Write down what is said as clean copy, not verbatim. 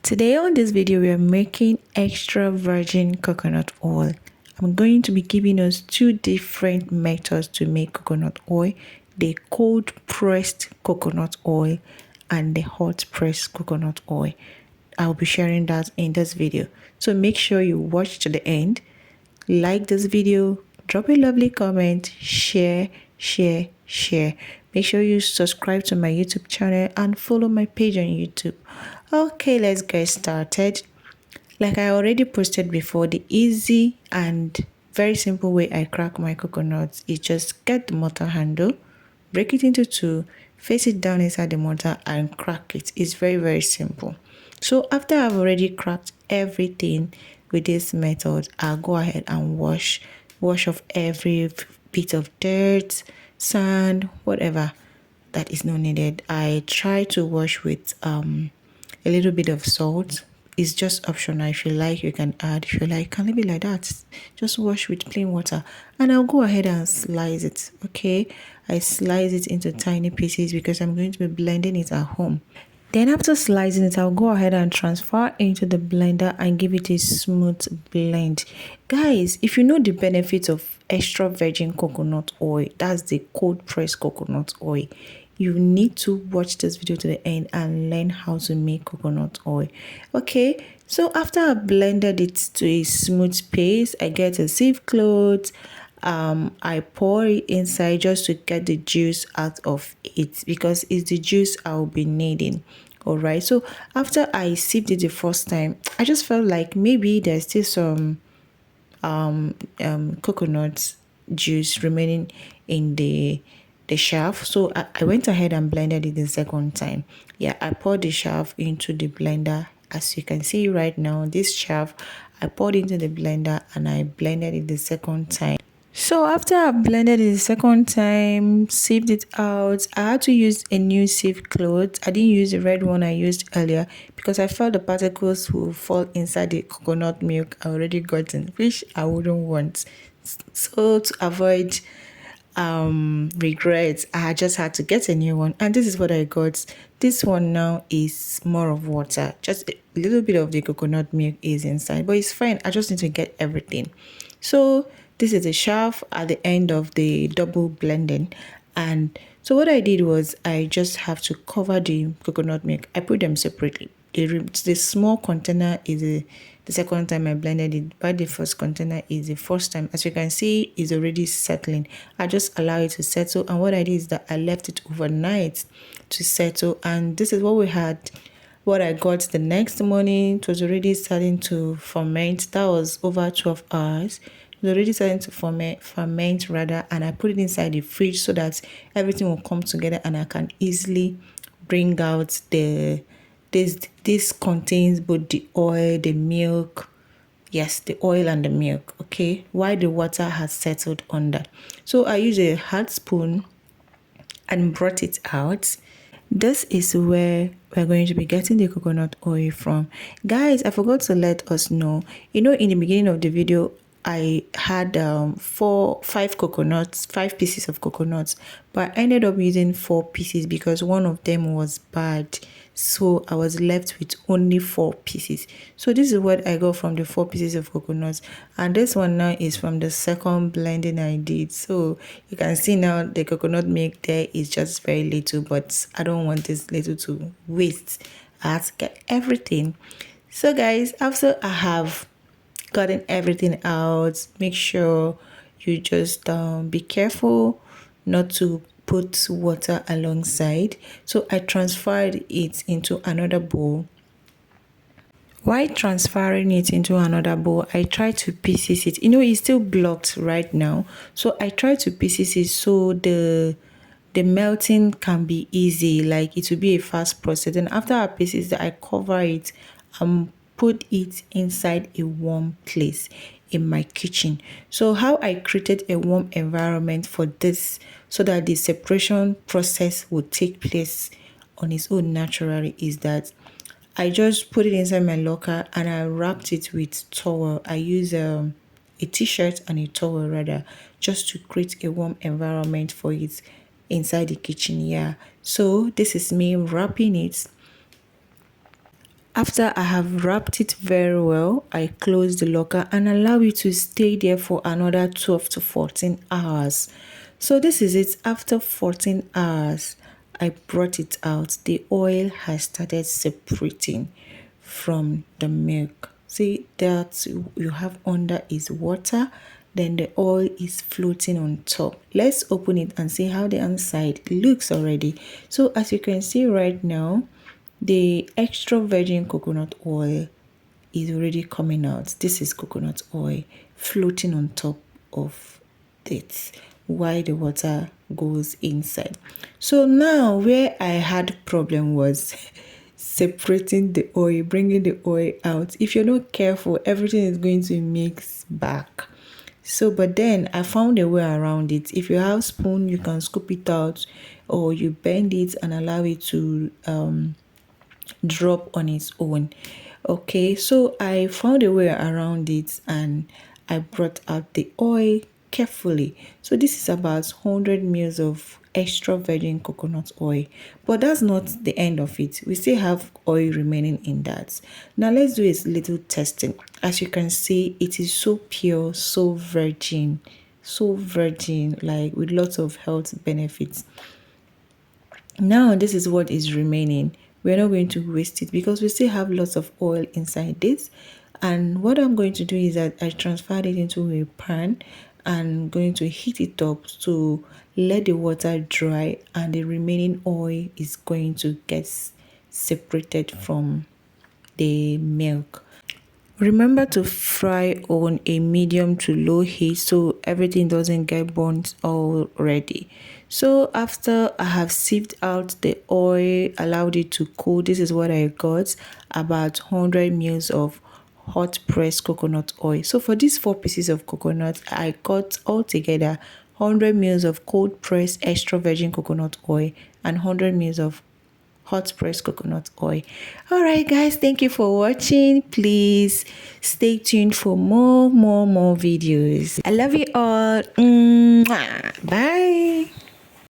Today on this video, we are making extra virgin coconut oil. I'm going to be giving us two different methods to make coconut oil: the cold pressed coconut oil and the hot pressed coconut oil. I'll be sharing that in this video. So make sure you watch to the end. Like this video, drop a lovely comment, share. Make sure you subscribe to my YouTube channel and follow my page on YouTube. Okay, let's get started. Like I already posted before, the easy and very simple way I crack my coconuts is just get the mortar handle, break it into two, face it down inside the mortar and crack it. It's very simple. So after I've already cracked everything with this method, I'll go ahead and wash off every bit of dirt, sand, whatever that is not needed. I try to wash with a little bit of salt. It's just optional. If you like, you can add. If you like, can leave it like that. Just wash with plain water. And I'll go ahead and slice it. Okay, I slice it into tiny pieces because I'm going to be blending it at home. Then after slicing it, I'll go ahead and transfer into the blender and give it a smooth blend. Guys, if you know the benefits of extra virgin coconut oil, that's the cold pressed coconut oil, you need to watch this video to the end and learn how to make coconut oil. Okay, so after I blended it to a smooth paste, I get a sieve cloth. I pour it inside just to get the juice out of it because it's the juice I'll be needing. All right, so after I sipped it the first time, I just felt like maybe there's still some coconut juice remaining in the shaft. So I went ahead and blended it the second time. Yeah, I poured the shaft into the blender. As you can see right now, this shaft I poured into the blender and I blended it the second time. So after I blended it the second time, sieved it out, I had to use a new sieve cloth. I didn't use the red one I used earlier because I felt the particles will fall inside the coconut milk I already gotten, which I wouldn't want. So to avoid regrets, I just had to get a new one, and this is what I got. This one now is more of water, just a little bit of the coconut milk is inside, but it's fine. I just need to get everything. So this is the shaft at the end of the double blending. And so what I did was I just have to cover the coconut milk. I put them separately. The small container is the second time I blended it, but the first container is the first time. As you can see, it's already settling. I just allow it to settle, and what I did is that I left it overnight to settle, and this is what we had. What I got the next morning, it was already starting to ferment. That was over 12 hours. It was already starting to ferment rather, and I put it inside the fridge so that everything will come together and I can easily bring out this contains both the oil, the milk. Yes, the oil and the milk. Okay, while the water has settled under. So I use a hard spoon and brought it out. This is where we're going to be getting the coconut oil from. Guys, I forgot to let us know. In the beginning of the video, I had 5 pieces of coconuts, but I ended up using 4 pieces because one of them was bad. So I was left with only 4 pieces. So this is what I got from the 4 pieces of coconuts, and this one now is from the second blending I did. So you can see now the coconut milk there is just very little, but I don't want this little to waste. I have to get everything. So guys, after I have gotten everything out, make sure you just be careful not to put water alongside. So I transferred it into another bowl. While transferring it into another bowl, I try to pieces it. It's still blocked right now, so I try to pieces it so the melting can be easy, like it will be a fast process. And after I pieces that, I cover it and put it inside a warm place in my kitchen. So how I created a warm environment for this so that the separation process would take place on its own naturally is that I just put it inside my locker and I wrapped it with towel. I use a t-shirt and a towel rather, just to create a warm environment for it inside the kitchen. Yeah, so this is me wrapping it After I have wrapped it very well, I close the locker and allow it to stay there for another 12 to 14 hours. So this is it. After 14 hours, I brought it out. The oil has started separating from the milk. See that you have under is water, then the oil is floating on top. Let's open it and see how the inside looks already. So as you can see right now, the extra virgin coconut oil is already coming out. This is coconut oil floating on top of it while the water goes inside. So now where I had problem was separating the oil, bringing the oil out. If you're not careful, everything is going to mix back. So but then I found a way around it. If you have spoon, you can scoop it out, or you bend it and allow it to drop on its own. Okay, so I found a way around it and I brought out the oil carefully. So this is about 100 mils of extra virgin coconut oil, but that's not the end of it. We still have oil remaining in that. Now let's do a little testing. As you can see, it is so pure, so virgin, like with lots of health benefits. Now this is what is remaining. We're not going to waste it because we still have lots of oil inside this. And what I'm going to do is that I transferred it into a pan and going to heat it up to let the water dry, and the remaining oil is going to get separated from the milk. Remember to fry on a medium to low heat so everything doesn't get burnt already. So after I have sieved out the oil, allowed it to cool, this is what I got: about 100 mils of hot pressed coconut oil. So for these 4 pieces of coconut, I got altogether 100 mils of cold pressed extra virgin coconut oil and 100 mils of hot pressed coconut oil. All right guys, thank you for watching. Please stay tuned for more videos. I love you all. Bye.